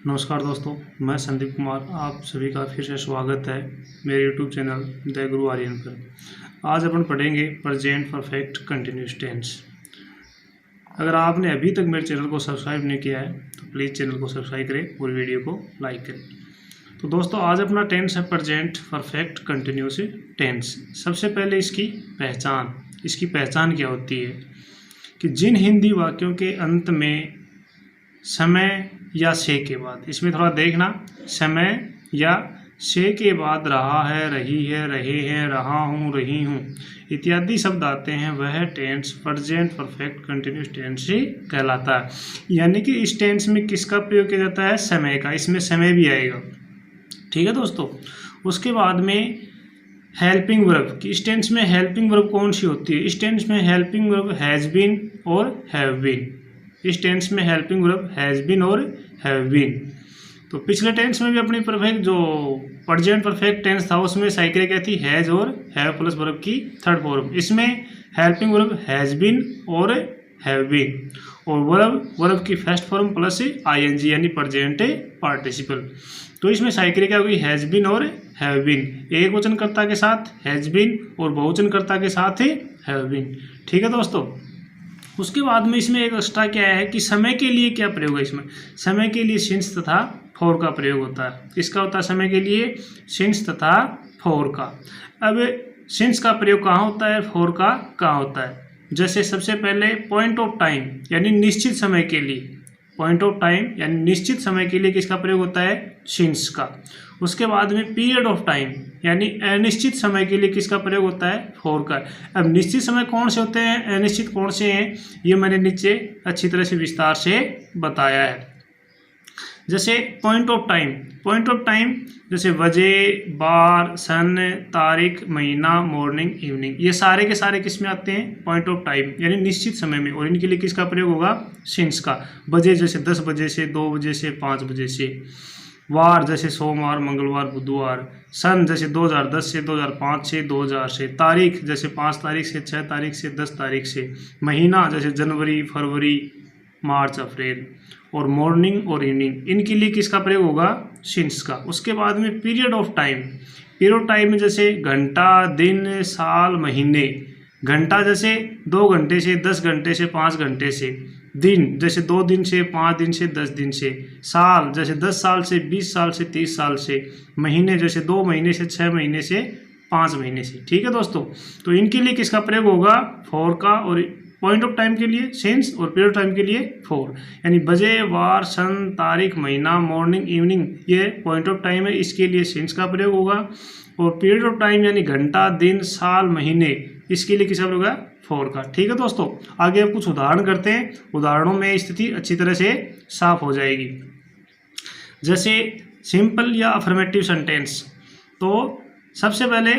नमस्कार दोस्तों, मैं संदीप कुमार। आप सभी का फिर से स्वागत है मेरे यूट्यूब चैनल द गुरु आर्यन पर। आज अपन पढ़ेंगे प्रेजेंट परफेक्ट कंटिन्यूस टेंस। अगर आपने अभी तक मेरे चैनल को सब्सक्राइब नहीं किया है तो प्लीज़ चैनल को सब्सक्राइब करें और वीडियो को लाइक करें। तो दोस्तों, आज अपना टेंस है प्रेजेंट परफेक्ट कंटिन्यूस टेंस। सबसे पहले इसकी पहचान क्या होती है कि जिन हिंदी वाक्यों के अंत में समय या से के बाद, इसमें थोड़ा देखना, समय या से के बाद रहा है, रही है, रहे हैं, रहा हूँ, रही हूँ इत्यादि शब्द आते हैं, वह tense present perfect continuous tense ही कहलाता है। यानी कि इस टेंस में किसका प्रयोग किया जाता है? समय का। इसमें समय भी आएगा। ठीक है दोस्तों। उसके बाद में हेल्पिंग वर्ब की, इस टेंस में हेल्पिंग वर्ब कौन सी होती है? इस टेंस में हेल्पिंग वर्ब हैज़ बीन और हैव बीन। इस टेंस में हेल्पिंग वर्ब हैज़ बीन और हैव बीन। तो पिछले टेंस में भी अपनी परफेक्ट जो प्रेजेंट परफेक्ट टेंस था उसमें साइकिल क्या थी? हैज़ और हैव प्लस वर्ब की थर्ड फॉर्म। इसमें हेल्पिंग वर्ब हैज़ बीन और हैव बीन और वर्ब की फर्स्ट फॉर्म प्लस आईएनजी यानी प्रेजेंट पार्टिसिपल। तो इसमें साइकिल क्या होगी? हैज़ बीन और हैव बीन, एक वचनकर्ता के साथ हैज़ बीन और बहुवचनकर्ता के साथ ही हैव बीन। ठीक है दोस्तों। उसके बाद में इसमें एक एक्स्ट्रा क्या है कि समय के लिए क्या प्रयोग है? इसमें समय के लिए सिंस तथा फॉर का प्रयोग होता है। किसका होता है? समय के लिए सिंस तथा फॉर का। अब सिंस का प्रयोग कहाँ होता है, फॉर का कहाँ होता है? जैसे सबसे पहले पॉइंट ऑफ टाइम यानी निश्चित समय के लिए, पॉइंट ऑफ टाइम यानी निश्चित समय के लिए किसका प्रयोग होता है? सिंस का। उसके बाद में पीरियड ऑफ टाइम यानी अनिश्चित समय के लिए किसका प्रयोग होता है? फॉर का। अब निश्चित समय कौन से होते हैं, अनिश्चित कौन से हैं, ये मैंने नीचे अच्छी तरह से विस्तार से बताया है। जैसे पॉइंट ऑफ टाइम जैसे बजे, बार, सन, तारीख, महीना, मॉर्निंग, इवनिंग, ये सारे के सारे किस में आते हैं? पॉइंट ऑफ टाइम यानी निश्चित समय में। और इनके लिए किसका प्रयोग होगा? सिंस का। बजे जैसे 10 बजे से, 2 बजे से, 5 बजे से। वार जैसे सोमवार, मंगलवार, बुधवार। सन जैसे 2010 से, 2005 से, 2000 से। तारीख जैसे 5 तारीख से, 6 तारीख से, 10 तारीख से। महीना जैसे जनवरी, फरवरी, मार्च, अप्रैल। और मॉर्निंग और इवनिंग, इनके लिए किसका प्रयोग होगा? सिंस का। उसके बाद में पीरियड ऑफ टाइम में जैसे घंटा, दिन, साल, महीने। घंटा जैसे 2 घंटे से, 10 घंटे से, 5 घंटे से। दिन जैसे 2 दिन से, 5 दिन से, 10 दिन से। साल जैसे 10 साल से, 20 साल से, 30 साल से। महीने जैसे 2 महीने से, 6 महीने से, 5 महीने से। ठीक है दोस्तों। तो इनके लिए किसका प्रयोग होगा? फॉर का। और पॉइंट ऑफ टाइम के लिए सिंस और पीरियड टाइम के लिए फॉर। यानी बजे, वार, सन, तारीख, महीना, मॉर्निंग, इवनिंग, ये पॉइंट ऑफ टाइम है, इसके लिए सिंस का प्रयोग होगा। और पीरियड ऑफ टाइम यानी घंटा, दिन, साल, महीने, इसके लिए किसका प्रयोग है? फॉर का। ठीक है दोस्तों। आगे अब कुछ उदाहरण करते हैं, उदाहरणों में स्थिति अच्छी तरह से साफ हो जाएगी। जैसे सिंपल या अफर्मेटिव सेंटेंस। तो सबसे पहले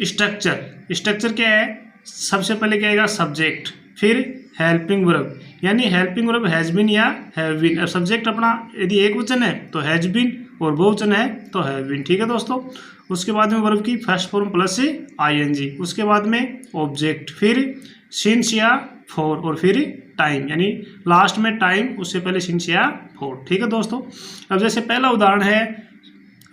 स्ट्रक्चर क्या है? सबसे पहले क्या आएगा? सब्जेक्ट, फिर हेल्पिंग वर्ब यानी हेल्पिंग वर्ब हैज बीन या हैव बीन। अब सब्जेक्ट अपना यदि एक वचन है तो हैज बीन और बहुवचन है तो हैव बीन। ठीक है दोस्तों। उसके बाद में वर्ब की फर्स्ट फॉर्म प्लस आईएनजी। उसके बाद में ऑब्जेक्ट, फिर सिंस या फॉर और फिर टाइम यानी लास्ट में टाइम, उससे पहले सिंस या फॉर। ठीक है दोस्तों। अब जैसे पहला उदाहरण है,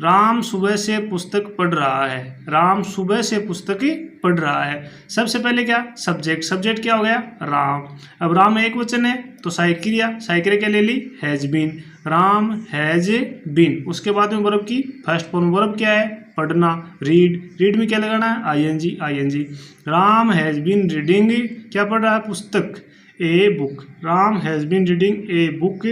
राम सुबह से पुस्तक पढ़ रहा है। राम सुबह से पुस्तक पढ़ रहा है। सबसे पहले क्या? सब्जेक्ट क्या हो गया? राम। अब राम एक वचन है तो साइकिल क्या ले ली? Has been. Ram has been. उसके बाद में वर्ब की फर्स्ट फॉर्म, वर्ब क्या है? पढ़ना, रीड में क्या लगाना है? I N G. Ram has been reading, क्या पढ़ रहा है? पुस्तक, a book. Ram has been reading a book.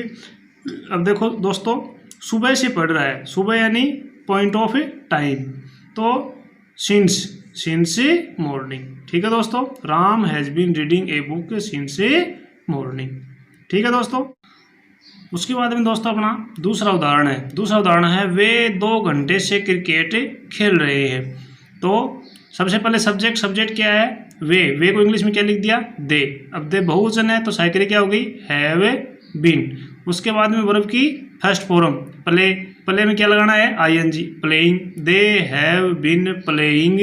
अब देखो दोस्तों, सुबह से पढ़ रहा है, सुबह यानी पॉइंट ऑफ टाइम, तो सिंस मॉर्निंग। ठीक है दोस्तों। Ram has been reading a book since morning. ठीक है दोस्तों। उसके बाद में दोस्तों अपना दूसरा उदाहरण है वे 2 घंटे से क्रिकेट खेल रहे हैं। तो सबसे पहले सब्जेक्ट क्या है? वे को इंग्लिश में क्या लिख दिया? दे। अब दे बहुवचन है तो साइकिल क्या हो गई? Have been. उसके बाद में वर्ब की फर्स्ट फॉर्म प्ले में क्या लगाना है? I N G, playing. They have been playing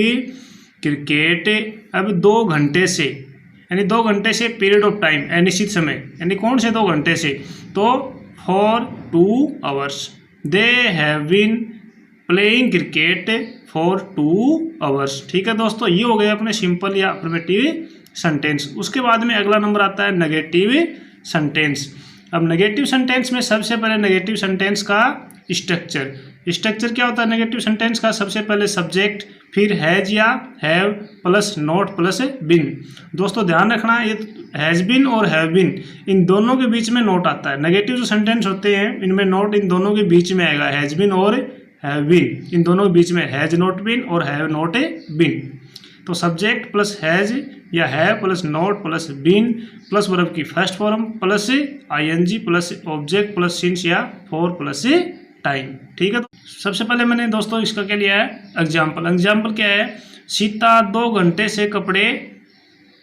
cricket. अब 2 घंटे से यानी 2 घंटे से पीरियड ऑफ टाइम अनिश्चित समय, यानी कौन से 2 घंटे से? तो for 2 hours. They have been playing cricket for 2 hours. ठीक है दोस्तों, ये हो गए अपने सिंपल या अफर्मेटिव सेंटेंस। उसके बाद में अगला नंबर आता है नेगेटिव सेंटेंस। अब नेगेटिव सेंटेंस में सबसे पहले नेगेटिव सेंटेंस का स्ट्रक्चर। स्ट्रक्चर क्या होता है नेगेटिव सेंटेंस का? सबसे पहले सब्जेक्ट, फिर हैज या हैव प्लस नॉट प्लस बिन। दोस्तों ध्यान रखना, ये हैज बिन और हैव बिन इन दोनों के बीच में नोट आता है। नेगेटिव जो सेंटेंस होते हैं इनमें नोट इन दोनों के बीच में आएगा, हैज बिन और हैव बिन, इन दोनों के बीच में हैज नॉट बिन और हैव नॉट बिन। तो सब्जेक्ट प्लस हैज या have plus not plus been plus verb की first form plus ING plus object plus since या फॉर प्लस टाइम। ठीक है, तो सबसे पहले मैंने दोस्तों इसका क्या लिया है? एग्जाम्पल। एग्जाम्पल क्या है? सीता 2 घंटे से कपड़े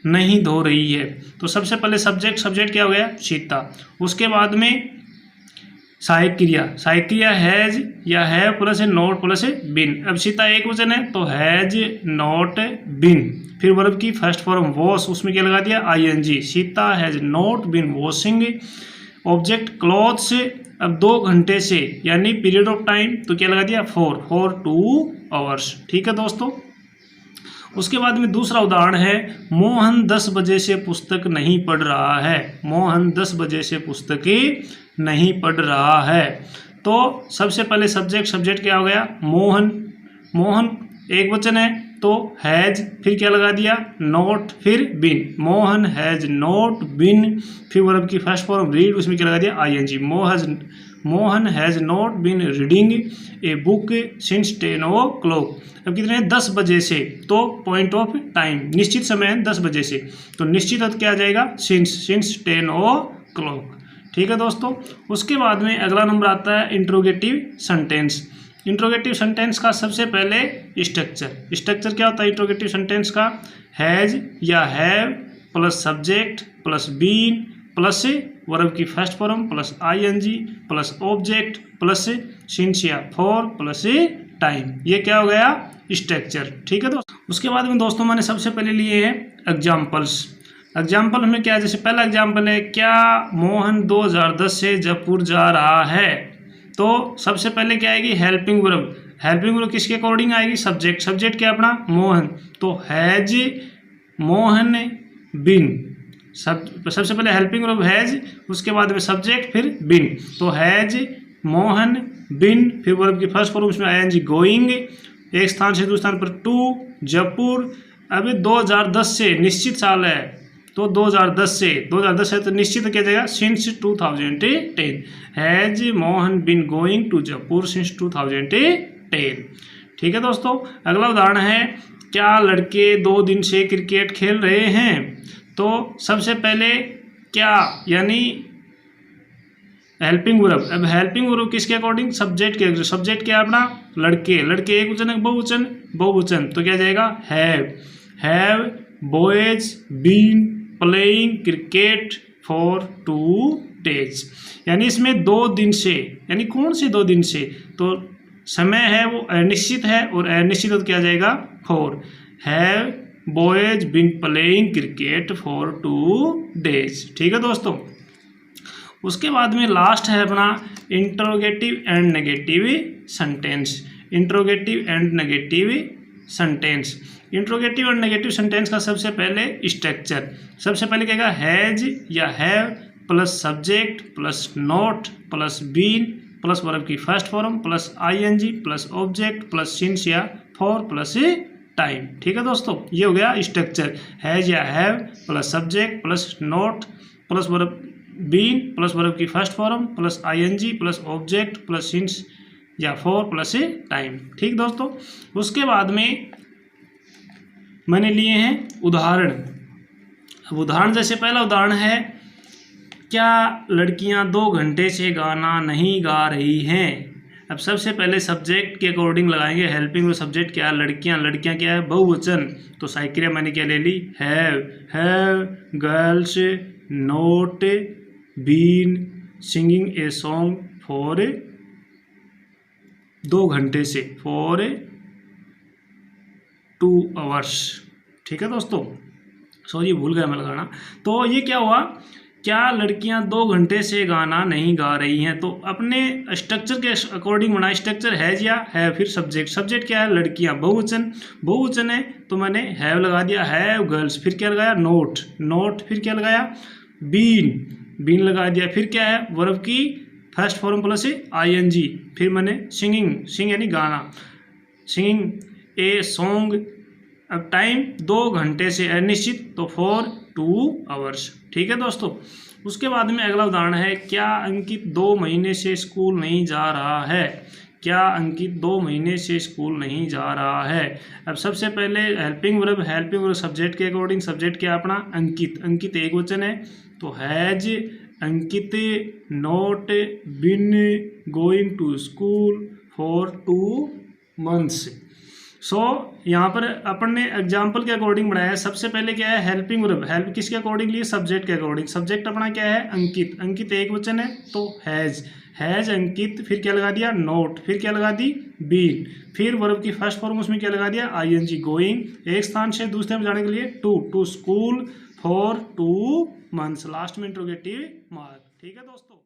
नहीं धो रही है। तो सबसे पहले सब्जेक्ट, सब्जेक्ट क्या हो गया? सीता। उसके बाद में सहायक क्रिया, सहायक क्रिया हैज या हैव प्लस नॉट प्लस बिन। अब सीता एक वचन है तो हैज नॉट बिन। फिर वर्ब की फर्स्ट फॉर्म वॉश, उसमें क्या लगा दिया? I N G. Sita has not been washing. Object clothes, अब 2 घंटे से यानी पीरियड ऑफ टाइम, तो क्या लगा दिया? For 2 hours. ठीक है दोस्तों, उसके बाद में दूसरा उदाहरण है, मोहन 10 बजे से पुस्तक नहीं पढ़ रहा है। मोहन 10 बजे से पुस्तक नहीं पढ़ रहा है। तो सबसे पहले सब्जेक्ट, सब्जेक्ट क्या हो गया? मोहन। मोहन एक वचन है तो हैज, फिर क्या लगा दिया? नॉट, फिर been. Mohan has not been. फिर वर्ब की फर्स्ट फॉर्म रीड, उसमें क्या लगा दिया? I N G. Mohan has not been reading a book since 10 o'clock। अब कितने हैं? 10 बजे से, तो पॉइंट ऑफ टाइम निश्चित समय है 10 बजे से, तो निश्चित अर्थ क्या आ जाएगा? Since 10 o'clock। ठीक है दोस्तों, उसके बाद में अगला नंबर आता है इंट्रोगेटिव सेंटेंस। इंट्रोगेटिव सेंटेंस का सबसे पहले स्ट्रक्चर। स्ट्रक्चर क्या होता है इंट्रोगेटिव सेंटेंस का? हैज या have plus subject plus been plus verb की first form plus ING plus object plus since या फॉर प्लस टाइम। ये क्या हो गया? स्ट्रक्चर। ठीक है दोस्तों, उसके बाद में दोस्तों मैंने सबसे पहले लिए हैं एग्जाम्पल्स। एग्जाम्पल में क्या है? जैसे पहला एग्जाम्पल है, क्या मोहन 2010 से जयपुर जा रहा है। तो सबसे पहले क्या आएगी? Helping verb. हेल्पिंग वर्ब किसके अकॉर्डिंग आएगी? सब्जेक्ट। सब्जेक्ट क्या अपना? मोहन, तो हैज मोहन बिन। सबसे पहले हेल्पिंग वर्ब हैज, उसके बाद में सब्जेक्ट, फिर बिन। तो हैज मोहन बिन, फिर वर्ब की फर्स्ट फॉर्म उसमें आईएनजी गोइंग, एक स्थान से दूसरे स्थान पर टू जयपुर। अभी 2010 से निश्चित साल है, तो 2010 से तो निश्चित क्या जाएगा? Since 2010। Has Mohan been going to Jaipur since 2010। ठीक है दोस्तों, अगला उदाहरण है, क्या लड़के 2 दिन से क्रिकेट खेल रहे हैं। तो सबसे पहले क्या यानी हेल्पिंग वर्ब। अब हेल्पिंग वर्ब किसके अकॉर्डिंग? सब्जेक्ट के। सब्जेक्ट क्या है अपना? लड़के। लड़के एक वचन है बहुवचन? बहुवचन, तो क्या जाएगा? Have boys been playing cricket for 2 days। यानी इसमें 2 दिन से, यानी कौन से 2 दिन से? तो समय है वो अनिश्चित है, और अनिश्चित तो क्या जाएगा? For. Have boys been playing cricket for 2 days। ठीक है दोस्तों, उसके बाद में लास्ट है अपना interrogative and negative sentence. Interrogative and negative sentence. Interrogative और नेगेटिव सेंटेंस का सबसे पहले स्ट्रक्चर। सबसे पहले क्या? हैज या have plus subject plus not plus been plus verb की first form plus ING plus object plus since या फॉर प्लस टाइम। ठीक है दोस्तों, ये हो गया स्ट्रक्चर। हैज या have plus subject plus not plus verb been plus verb की first form plus ING plus object plus since या फॉर प्लस टाइम। ठीक दोस्तों, उसके बाद में मैंने लिए हैं उदाहरण। अब उदाहरण, जैसे पहला उदाहरण है, क्या लड़कियां 2 घंटे से गाना नहीं गा रही हैं। अब सबसे पहले सब्जेक्ट के अकॉर्डिंग लगाएंगे हेल्पिंग में। सब्जेक्ट क्या है? लड़कियां। लड़कियां क्या है? बहुवचन, तो सहायक क्रिया मैंने क्या ले ली? Have girls not been singing a song for 2 घंटे से, फॉर 2 hours। ठीक है दोस्तों, सॉरी भूल गया मैं लगाना। तो ये क्या हुआ? क्या लड़कियां 2 घंटे से गाना नहीं गा रही हैं? तो अपने स्ट्रक्चर के अकॉर्डिंग बनाए। स्ट्रक्चर हैज या है, फिर सब्जेक्ट। सब्जेक्ट क्या है? लड़कियां, बहुवचन। बहुवचन है तो मैंने हैव लगा दिया, हैव गर्ल्स। फिर क्या लगाया? नोट। नोट फिर क्या लगाया? बीन। बीन लगा दिया। फिर क्या है? वर्ब की फर्स्ट फॉर्म प्लस आईएनजी। फिर मैंने सिंगिंग, सिंग यानी गाना, सिंगिंग ए सॉन्ग। अब टाइम 2 घंटे से अनिश्चित, तो फॉर 2 आवर्स। ठीक है दोस्तों। उसके बाद में अगला उदाहरण है, क्या अंकित 2 महीने से स्कूल नहीं जा रहा है? क्या अंकित 2 महीने से स्कूल नहीं जा रहा है? अब सबसे पहले helping verb. Helping verb subject के अकॉर्डिंग, सब्जेक्ट क्या अपना? अंकित। अंकित एक वचन है तो has Ankit not been going to school for 2 months. यहाँ पर अपन ने एग्जाम्पल के अकॉर्डिंग बनाया है। सबसे पहले क्या है? Helping verb. हेल्प किसके अकॉर्डिंग लिए? सब्जेक्ट के अकॉर्डिंग। सब्जेक्ट अपना क्या है? अंकित। अंकित एक वचन है तो हैज। हैज अंकित। फिर क्या लगा दिया? नोट। फिर क्या लगा दी? बीन। फिर वर्ब की फर्स्ट फॉर्म उसमें क्या लगा दिया? आईएनजी। गोइंग एक स्थान से दूसरे में जाने के लिए to school for 2 months. Last में इंट्रोगेटिव मार्क। ठीक है दोस्तों।